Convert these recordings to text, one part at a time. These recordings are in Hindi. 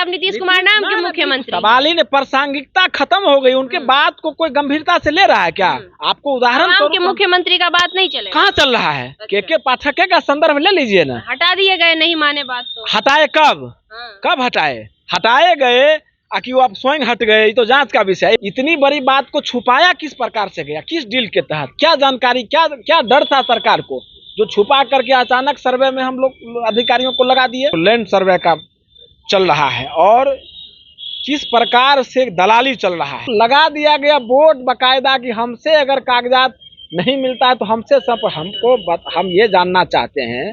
अब नीतीश कुमार नाम के मुख्यमंत्री। सवाल ही नहीं, प्रासंगिकता खत्म हो गई, उनके बात को कोई गंभीरता से ले रहा है क्या? आपको उदाहरण के मुख्यमंत्री का बात नहीं चले, कहाँ चल रहा है? के पाठक का संदर्भ ले लीजिए ना, हटा दिए गए, नहीं माने बात तो। हटाए कब? कब हटाए? हटाए गए कि वो आप स्वयं हट गए, तो जांच का विषय है। इतनी बड़ी बात को छुपाया किस प्रकार से गया, किस डील के तहत, क्या जानकारी, क्या डर था सरकार को जो छुपा करके अचानक सर्वे में हम लोग अधिकारियों को लगा दिए? लैंड सर्वे का चल रहा है और किस प्रकार से दलाली चल रहा है। लगा दिया गया बोर्ड बाकायदा कि हमसे अगर कागजात नहीं मिलता है तो हमसे सब, हम ये जानना चाहते हैं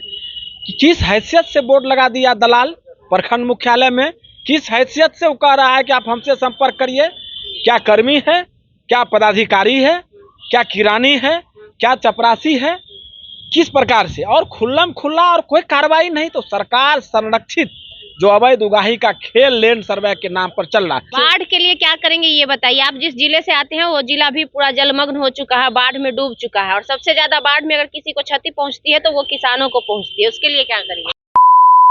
कि किस हैसियत से बोर्ड लगा दिया दलाल प्रखंड मुख्यालय में, किस हैसियत से वो कह रहा है कि आप हमसे संपर्क करिए? क्या कर्मी है, क्या पदाधिकारी है, क्या किरानी है, क्या चपरासी है, किस प्रकार से? और खुल्लम खुल्ला और कोई कार्रवाई नहीं, तो सरकार संरक्षित जो अवैध उगाही का खेल लैंड सर्वे के नाम पर चल रहा है। बाढ़ के लिए क्या करेंगे ये बताइए। आप जिस जिले से आते हैं वो जिला भी पूरा जलमग्न हो चुका है, बाढ़ में डूब चुका है, और सबसे ज्यादा बाढ़ में अगर किसी को क्षति पहुंचती है तो वो किसानों को पहुंचती है। उसके लिए क्या करेंगे?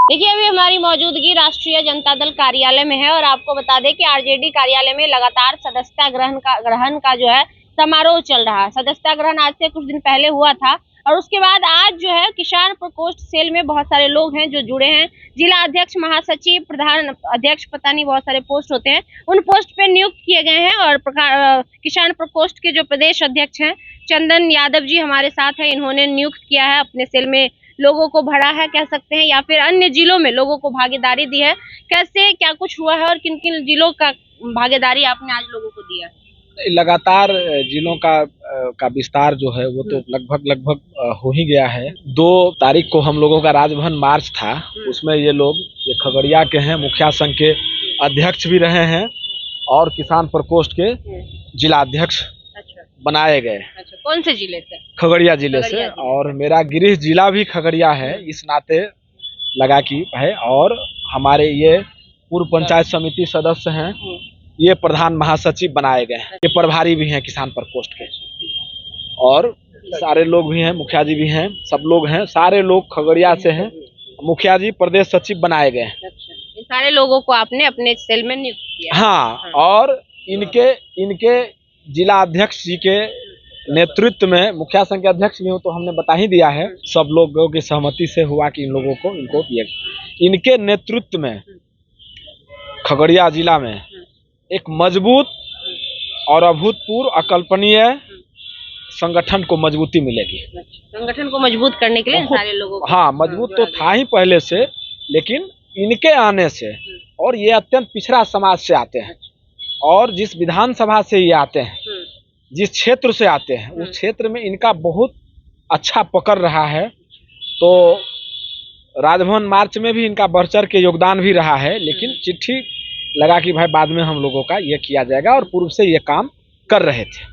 देखिए, अभी हमारी मौजूदगी राष्ट्रीय जनता दल कार्यालय में है और आपको बता दें कि आरजेडी कार्यालय में लगातार सदस्यता ग्रहण का जो है समारोह चल रहा है। सदस्यता ग्रहण आज से कुछ दिन पहले हुआ था और उसके बाद आज जो है किसान प्रकोष्ठ सेल में बहुत सारे लोग हैं जो जुड़े हैं। जिला अध्यक्ष, महासचिव, प्रधान अध्यक्ष, पता नहीं बहुत सारे पोस्ट होते हैं, उन पोस्ट पे नियुक्त किए गए हैं। और किसान प्रकोष्ठ के जो प्रदेश अध्यक्ष हैं चंदन यादव जी हमारे साथ हैं। इन्होंने नियुक्त किया है, अपने सेल में लोगों को भरा है कह सकते हैं, या फिर अन्य जिलों में लोगों को भागीदारी दी है। कैसे क्या कुछ हुआ है और किन किन जिलों का भागीदारी आपने आज लोगों को दिया? लगातार जिलों का विस्तार जो है वो तो लगभग हो ही गया है। 2 तारीख को हम लोगों का राजभवन मार्च था, उसमें ये खगड़िया के हैं, मुखिया संघ के अध्यक्ष भी रहे हैं और किसान प्रकोष्ठ के जिला अध्यक्ष बनाए गए। अच्छा, कौन से जिले से? खगड़िया जिले से, और मेरा गृह जिला भी खगड़िया है, इस नाते लगा कि है। और हमारे ये पूर्व पंचायत समिति सदस्य हैं, ये प्रधान महासचिव बनाए गए हैं, ये प्रभारी भी हैं किसान प्रकोष्ठ के, और सारे लोग भी हैं, मुखिया जी भी हैं, सब लोग हैं, सारे लोग खगड़िया से हैं। मुखिया जी प्रदेश सचिव बनाए गए हैं। इन सारे लोगों को आपने अपने सेल में नियुक्त किया? हाँ, और इनके जिला अध्यक्ष जी के नेतृत्व में, मुखिया संघ के अध्यक्ष भी हो तो हमने बता ही दिया है, सब लोगों की सहमति से हुआ कि इनको दिया। इनके नेतृत्व में खगड़िया जिला में एक मजबूत और अभूतपूर्व अकल्पनीय संगठन को मजबूती मिलेगी। संगठन को मजबूत करने के लिए सारे लोगों को, हाँ, मजबूत तो था ही पहले से, लेकिन इनके आने से, और ये अत्यंत पिछड़ा समाज से आते हैं, और जिस विधानसभा से ये आते हैं, जिस क्षेत्र से आते हैं, उस क्षेत्र में इनका बहुत अच्छा पकड़ रहा है। तो राजभवन मार्च में भी इनका बढ़ चढ़ के योगदान भी रहा है, लेकिन चिट्ठी लगा कि भाई बाद में हम लोगों का ये किया जाएगा, और पूर्व से ये काम कर रहे थे।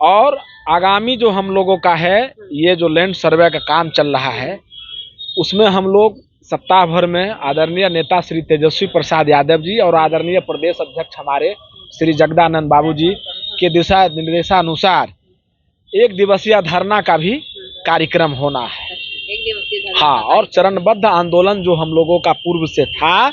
और आगामी जो हम लोगों का है, ये जो लैंड सर्वे का काम चल रहा है, उसमें हम लोग सप्ताह भर में आदरणीय नेता श्री तेजस्वी प्रसाद यादव जी और आदरणीय प्रदेश अध्यक्ष हमारे श्री जगदानंद बाबू जी के दिशा निर्देशानुसार 1 दिवसीय धरना का भी कार्यक्रम होना है। 1 दिवसीय? हाँ, और चरणबद्ध आंदोलन जो हम लोगों का पूर्व से था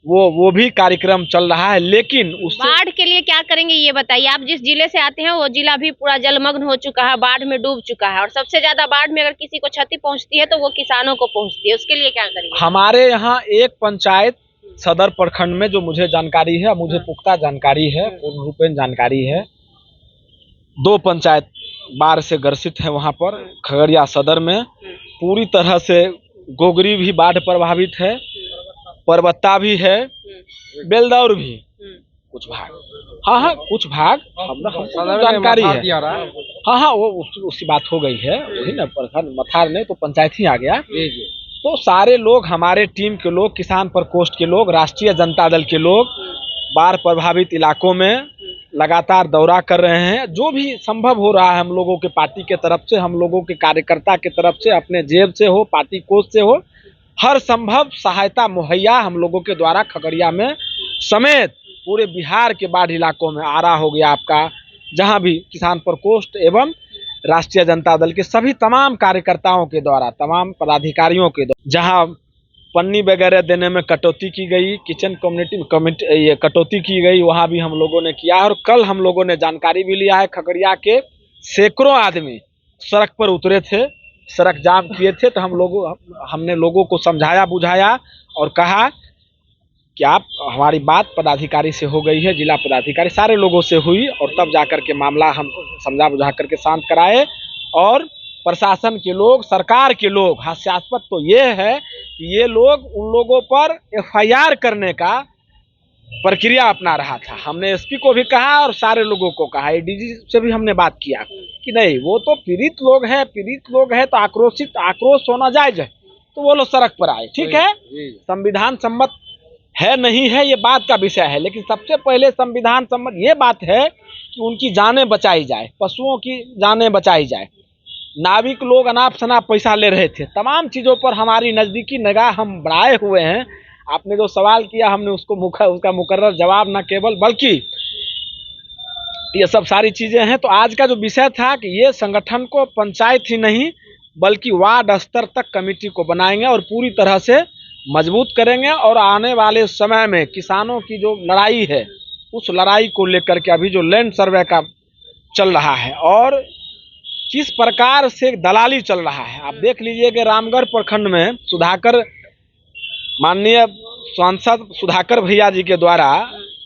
वो भी कार्यक्रम चल रहा है। लेकिन बाढ़ के लिए क्या करेंगे ये बताइए। आप जिस जिले से आते हैं वो जिला भी पूरा जलमग्न हो चुका है, बाढ़ में डूब चुका है, और सबसे ज्यादा बाढ़ में अगर किसी को क्षति पहुंचती है तो वो किसानों को पहुंचती है। उसके लिए क्या करेंगे? हमारे यहाँ एक पंचायत सदर प्रखंड में, जो मुझे जानकारी है, मुझे पुख्ता जानकारी है, पूर्ण रूपेण जानकारी है, 2 पंचायत बाढ़ से ग्रसित है। वहाँ पर खगड़िया सदर में पूरी तरह से गोगरी भी बाढ़ प्रभावित है, परबत्ता भी है, बेलदौर भी कुछ भाग, हाँ कुछ भाग हमको जानकारी है। हाँ वो उसकी बात हो गई है, वही ना, प्रखंड मथार नहीं तो पंचायत ही आ गया। तो सारे लोग, हमारे टीम के लोग, किसान प्रकोष्ठ के लोग, राष्ट्रीय जनता दल के लोग बाढ़ प्रभावित इलाकों में लगातार दौरा कर रहे हैं। जो भी संभव हो रहा है हम लोगों के पार्टी के तरफ से, हम लोगों के कार्यकर्ता के तरफ से, अपने जेब से हो, पार्टी कोष से हो, हर संभव सहायता मुहैया हम लोगों के द्वारा खगड़िया में समेत पूरे बिहार के बाढ़ इलाकों में, आरा हो गया आपका, जहां भी किसान प्रकोष्ठ एवं राष्ट्रीय जनता दल के सभी तमाम कार्यकर्ताओं के द्वारा, तमाम पदाधिकारियों के द्वारा, जहां पन्नी वगैरह देने में कटौती की गई, किचन कम्युनिटी ये कटौती की गई, वहाँ भी हम लोगों ने किया। और कल हम लोगों ने जानकारी भी लिया है, खगड़िया के सैकड़ों आदमी सड़क पर उतरे थे, सड़क जाम किए थे, तो हमने लोगों को समझाया बुझाया और कहा कि आप हमारी बात पदाधिकारी से हो गई है, जिला पदाधिकारी सारे लोगों से हुई, और तब जाकर के मामला हम समझा बुझा करके शांत कराए। और प्रशासन के लोग, सरकार के लोग, हास्यास्पद तो ये है कि ये लोग उन लोगों पर एफआईआर करने का प्रक्रिया अपना रहा था। हमने एसपी को भी कहा और सारे लोगों को कहा, एडीजी से भी हमने बात किया कि नहीं, वो तो पीड़ित लोग हैं तो आक्रोश होना जायज है, तो वो लोग सड़क पर आए, ठीक है, संविधान सम्मत है नहीं है ये बात का विषय है, लेकिन सबसे पहले संविधान सम्मत ये बात है कि उनकी जानें बचाई जाए, पशुओं की जानें बचाई जाए। नाविक लोग अनाप शनाप पैसा ले रहे थे, तमाम चीज़ों पर हमारी नज़दीकी निगाह हम बढ़ाए हुए हैं। आपने जो सवाल किया हमने उसका मुकर्रर जवाब न केवल बल्कि ये सब सारी चीज़ें हैं। तो आज का जो विषय था कि ये संगठन को पंचायत ही नहीं बल्कि वार्ड स्तर तक कमेटी को बनाएंगे और पूरी तरह से मजबूत करेंगे, और आने वाले समय में किसानों की जो लड़ाई है उस लड़ाई को लेकर के अभी जो लैंड सर्वे का चल रहा है और किस प्रकार से दलाली चल रहा है, आप देख लीजिए कि रामगढ़ प्रखंड में माननीय सांसद सुधाकर भैया जी के द्वारा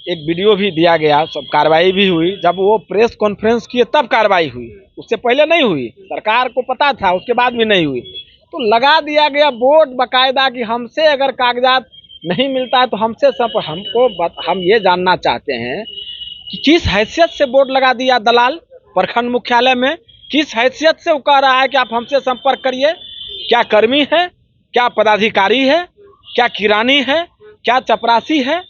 एक वीडियो भी दिया गया, सब कार्रवाई भी हुई। जब वो प्रेस कॉन्फ्रेंस किए तब कार्रवाई हुई, उससे पहले नहीं हुई, सरकार को पता था, उसके बाद भी नहीं हुई। तो लगा दिया गया बोर्ड बाकायदा कि हमसे अगर कागजात नहीं मिलता है तो हमसे सब हम ये जानना चाहते हैं कि किस हैसियत से बोर्ड लगा दिया दलाल प्रखंड मुख्यालय में, किस हैसियत से वो कह रहा है कि आप हमसे संपर्क करिए। क्या कर्मी है, क्या पदाधिकारी है, क्या किरानी है, क्या चपरासी है,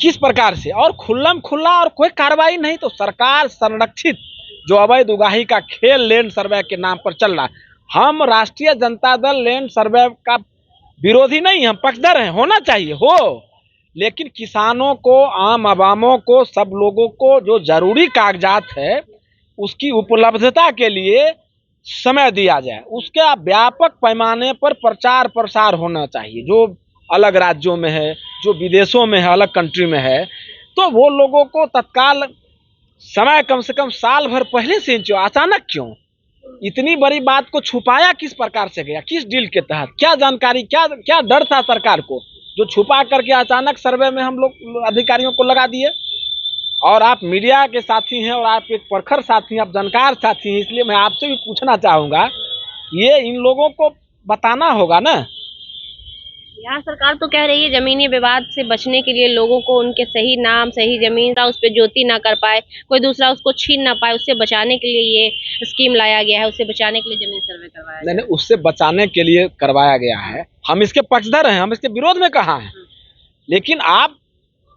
किस प्रकार से, और खुल्लम खुल्ला और कोई कार्रवाई नहीं। तो सरकार संरक्षित जो अवैध उगाही का खेल लैंड सर्वे के नाम पर चल रहा है। हम राष्ट्रीय जनता दल लैंड सर्वे का विरोधी नहीं, हम पक्षधर हैं, होना चाहिए हो, लेकिन किसानों को, आम आवामों को, सब लोगों को जो जरूरी कागजात है उसकी उपलब्धता के लिए समय दिया जाए, उसके व्यापक पैमाने पर प्रचार प्रसार होना चाहिए। जो अलग राज्यों में है, जो विदेशों में है, अलग कंट्री में है, तो वो लोगों को तत्काल समय कम से कम साल भर पहले से अचानक क्यों इतनी बड़ी बात को छुपाया किस प्रकार से गया, किस डील के तहत, क्या जानकारी, क्या डर था सरकार को जो छुपा करके अचानक सर्वे में हम लोग अधिकारियों को लगा दिए। और आप मीडिया के साथी हैं और आप एक प्रखर साथी हैं, आप जानकार साथी हैं, इसलिए मैं आपसे भी पूछना चाहूँगा, ये इन लोगों को बताना होगा ना। यहाँ सरकार तो कह रही है जमीनी विवाद से बचने के लिए लोगों को उनके सही नाम, सही जमीन उस पर ज्योति ना कर पाए, कोई दूसरा उसको छीन ना पाए, उससे बचाने के लिए ये स्कीम लाया गया है, उससे बचाने के लिए जमीन सर्वे करवाया गया है। नहीं, उससे बचाने के लिए करवाया गया है, हम इसके पक्षधर हैं, हम इसके विरोध में कहाँ हैं, लेकिन आप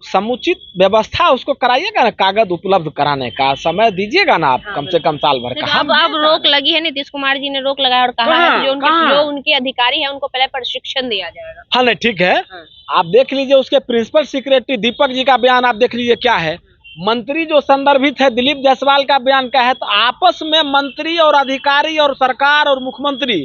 समुचित व्यवस्था उसको कराइएगा ना, कागज उपलब्ध कराने का समय दीजिएगा ना, आप कम से कम साल भर का। अब रोक लगी है, नीतीश कुमार जी ने रोक लगाया और कहा है कि जो उनके अधिकारी हैं उनको पहले प्रशिक्षण दिया जाएगा। हाँ नहीं ठीक है, आप देख लीजिए उसके प्रिंसिपल सेक्रेटरी दीपक जी का बयान आप देख लीजिए क्या है। मंत्री जो संदर्भित है दिलीप जायसवाल का बयान क्या है, तो आपस में मंत्री और अधिकारी और सरकार और मुख्यमंत्री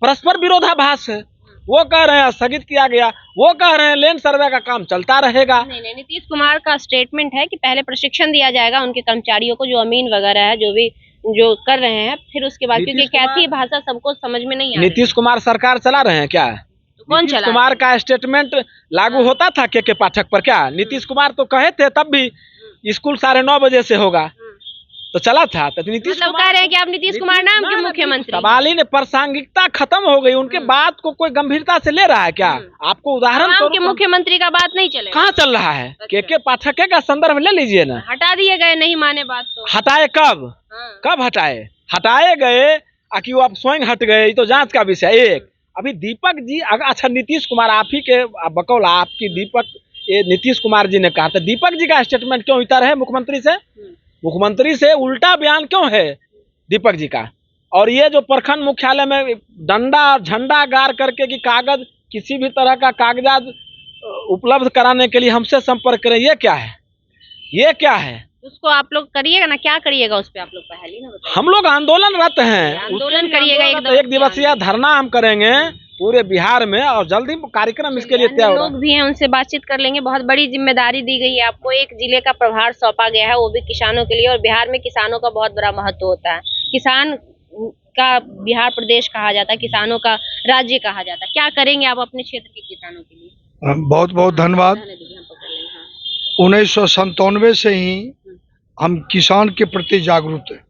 परस्पर विरोधाभास है। वो कह रहे हैं स्थगित किया गया, वो कह रहे हैं लैंड सर्वे का काम चलता रहेगा। नहीं, नीतीश कुमार का स्टेटमेंट है कि पहले प्रशिक्षण दिया जाएगा उनके कर्मचारियों को, जो अमीन वगैरह है, जो कर रहे हैं, फिर उसके बाद, क्योंकि कैथी भाषा सबको समझ में नहीं आ रही। नीतीश कुमार सरकार चला रहे हैं क्या? तो कौन चला? नीतीश कुमार का स्टेटमेंट लागू होता था के पाठक पर क्या? नीतीश कुमार तो कहे थे तब भी स्कूल 9:30 बजे से होगा, तो चला था। तो नीतीश मतलब कह रहे हैं कि आप नीतीश कुमार नाम के मुख्यमंत्री, सवाल ही ने प्रासंगिकता खत्म हो गई, उनके बात को कोई गंभीरता से ले रहा है क्या? आपको उदाहरण के मुख्यमंत्री का बात नहीं चले, कहाँ चल रहा है? के पाठक का संदर्भ ले लीजिए ना। हटा दिए गए, नहीं माने बात तो हटाए कब? कब हटाए गए कि वो आप स्वयं हट गए, तो जांच का विषय। एक अभी दीपक जी, अच्छा नीतीश कुमार आप ही के बकौल आपकी नीतीश कुमार जी ने कहा था, दीपक जी का स्टेटमेंट क्यों इतर है मुख्यमंत्री से उल्टा बयान क्यों है दीपक जी का? और ये जो प्रखंड मुख्यालय में डंडा और झंडा गाड़ करके कि कागज, किसी भी तरह का कागजात उपलब्ध कराने के लिए हमसे संपर्क करें, ये क्या है? उसको आप लोग करिएगा ना, क्या करिएगा उस पे आप लोग पहले ना बताइए। हम लोग आंदोलनरत हैं, आंदोलन करिएगा, एक दिवसीय धरना हम करेंगे पूरे बिहार में, और जल्दी कार्यक्रम इसके लिए तैयार हो रहा है। लोग भी हैं, उनसे बातचीत कर लेंगे। बहुत बड़ी जिम्मेदारी दी गई है आपको, एक जिले का प्रभार सौंपा गया है, वो भी किसानों के लिए। और बिहार में किसानों का बहुत बड़ा महत्व होता है। किसान का बिहार प्रदेश कहा जाता है, किसानों का राज्य कहा जाता है। क्या करेंगे आप अपने क्षेत्र के किसानों के लिए? बहुत बहुत धन्यवाद। 1997 से ही हम किसान के प्रति जागरूक हैं।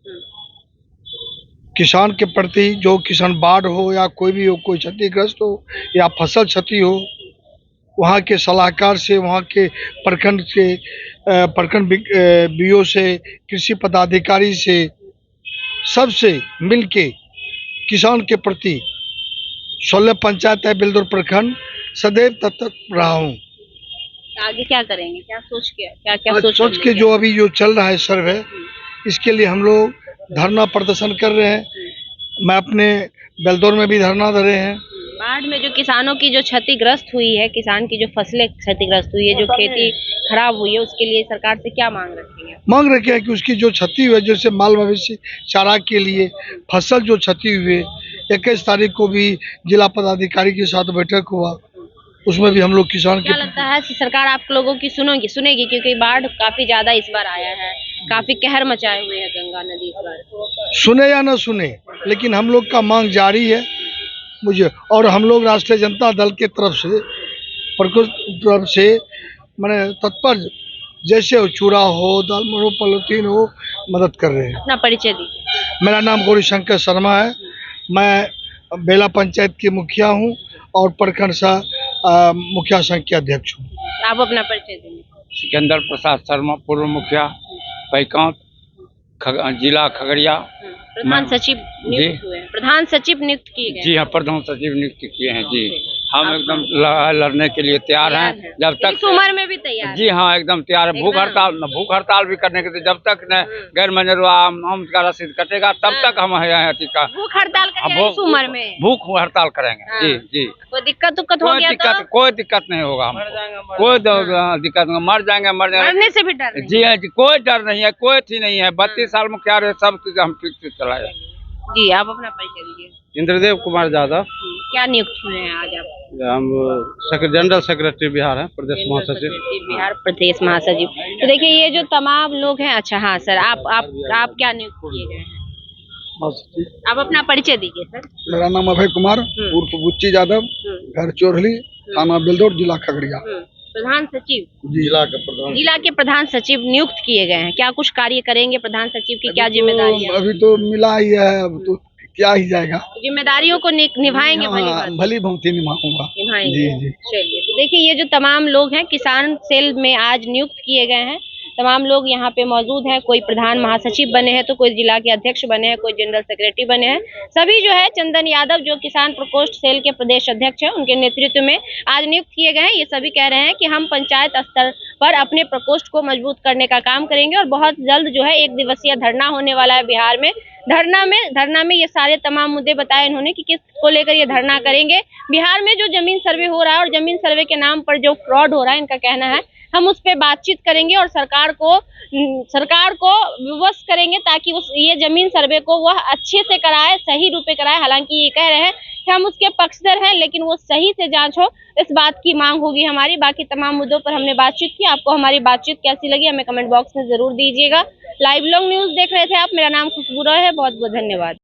किसान के प्रति, जो किसान बाढ़ हो या कोई भी हो, कोई क्षतिग्रस्त हो या फसल क्षति हो, वहाँ के सलाहकार से, वहाँ के प्रखंड से, प्रखंड बीओ से, कृषि पदाधिकारी से, सबसे मिलके किसान के प्रति 16 पंचायत है बेलदौर प्रखंड सदैव तत्पर रहा हूँ। आगे क्या करेंगे, क्या सोच के, क्या सोच के जो अभी जो चल रहा है सर्वे, इसके लिए हम लोग धरना प्रदर्शन कर रहे हैं। मैं अपने बेलदौर में भी धरना दे रहे हैं। बाढ़ में जो किसानों की जो क्षतिग्रस्त हुई है, किसान की जो फसलें क्षतिग्रस्त हुई है, जो खेती खराब हुई है, उसके लिए सरकार से क्या मांग रखेंगे? मांग रखे हैं कि उसकी जो क्षति हुई है, जैसे माल मवेशी चारा के लिए फसल जो क्षति हुई है, 21 तारीख को भी जिला पदाधिकारी के साथ बैठक हुआ, उसमें भी हम लोग किसान क्या लगता है कि सरकार आप लोगों की सुनेगी? क्योंकि बाढ़ काफी ज्यादा इस बार आया है, काफी कहर मचाए हुए है गंगा नदी इस बार। सुने या न सुने, लेकिन हम लोग का मांग जारी है मुझे। और हम लोग राष्ट्रीय जनता दल के तरफ से मैंने तत्पर, जैसे हो, चूड़ा हो, दाल हो, पॉलिथीन हो, मदद कर रहे हैं। अपना परिचय दीजिए। मेरा नाम गौरी शंकर शर्मा है। मैं बेला पंचायत के मुखिया हूँ और प्रखंड सा मुखिया संघ के अध्यक्ष हूँ। आप अपना परिचय दीजिए। सिकंदर प्रसाद शर्मा, पूर्व मुखिया पैकांत, जिला खगड़िया। प्रधान सचिव नियुक्त हुए हैं। प्रधान सचिव नियुक्त किए गए? जी हाँ, प्रधान सचिव नियुक्त किए हैं जी। हम एकदम लड़ने के लिए तैयार हैं, जब तक इस उम्र में भी तैयार। जी हाँ, एकदम तैयार है। भूख हड़ताल भी करने के लिए, जब तक न गैर मंजूर आम का रसीद कटेगा तब तक हम भूख हड़ताल करेंगे। इस उम्र में भूख हड़ताल करेंगे। जी जी, कोई दिक्कत हो गया तो? कोई दिक्कत नहीं होगा, हम कोई दिक्कत नहीं। मर जाएंगे मरने से भी डर? जी हाँ जी, कोई डर नहीं है, कोई चीज नहीं है। 32 साल में क्या रहे, सब चीज हम ठीक से चलाए। जी, आप अपना परिचय दीजिए। इंद्रदेव कुमार यादव। क्या नियुक्त हुए हैं आज आप? हम जनरल सेक्रेटरी बिहार है, प्रदेश महासचिव बिहार प्रदेश महासचिव। तो देखिए, ये जो तमाम लोग हैं। अच्छा हाँ सर, आप क्या नियुक्त किए गए हैं? आप अपना परिचय दीजिए सर। मेरा नाम अभय कुमार उर्फ बुच्ची यादव, घर चोरली, थाना बेलदौर, जिला खगड़िया। प्रधान सचिव, जिला के प्रधान सचिव नियुक्त किए गए हैं। क्या कुछ कार्य करेंगे? प्रधान सचिव की क्या जिम्मेदारी है? अभी तो मिला ही है, अब तो क्या ही जाएगा। जिम्मेदारियों को निभाएंगे? भली भांति निभाऊंगा। जी जी। चलिए, तो देखिए, ये जो तमाम लोग हैं किसान सेल में आज नियुक्त किए गए हैं, तमाम लोग यहाँ पे मौजूद हैं। कोई प्रधान महासचिव बने हैं, तो कोई जिला के अध्यक्ष बने हैं, कोई जनरल सेक्रेटरी बने हैं। सभी जो है चंदन यादव, जो किसान प्रकोष्ठ सेल के प्रदेश अध्यक्ष हैं, उनके नेतृत्व में आज नियुक्त किए गए हैं। ये सभी कह रहे हैं कि हम पंचायत स्तर पर अपने प्रकोष्ठ को मजबूत करने का काम करेंगे और बहुत जल्द जो है 1 दिवसीय धरना होने वाला है बिहार में। धरना में ये सारे तमाम मुद्दे बताए इन्होंने कि किस को लेकर ये धरना करेंगे। बिहार में जो जमीन सर्वे हो रहा है और जमीन सर्वे के नाम पर जो फ्रॉड हो रहा है, इनका कहना है हम उस पर बातचीत करेंगे और सरकार को विवश करेंगे ताकि ये जमीन सर्वे को वह अच्छे से कराए, सही रूप से कराए। हालांकि ये कह रहे हैं कि हम उसके पक्षधर हैं, लेकिन वो सही से जांच हो, इस बात की मांग होगी हमारी। बाकी तमाम मुद्दों पर हमने बातचीत की। आपको हमारी बातचीत कैसी लगी हमें कमेंट बॉक्स में जरूर दीजिएगा। लाइव लॉन्ग न्यूज देख रहे थे आप। मेरा नाम खुशबू रॉय है। बहुत बहुत धन्यवाद।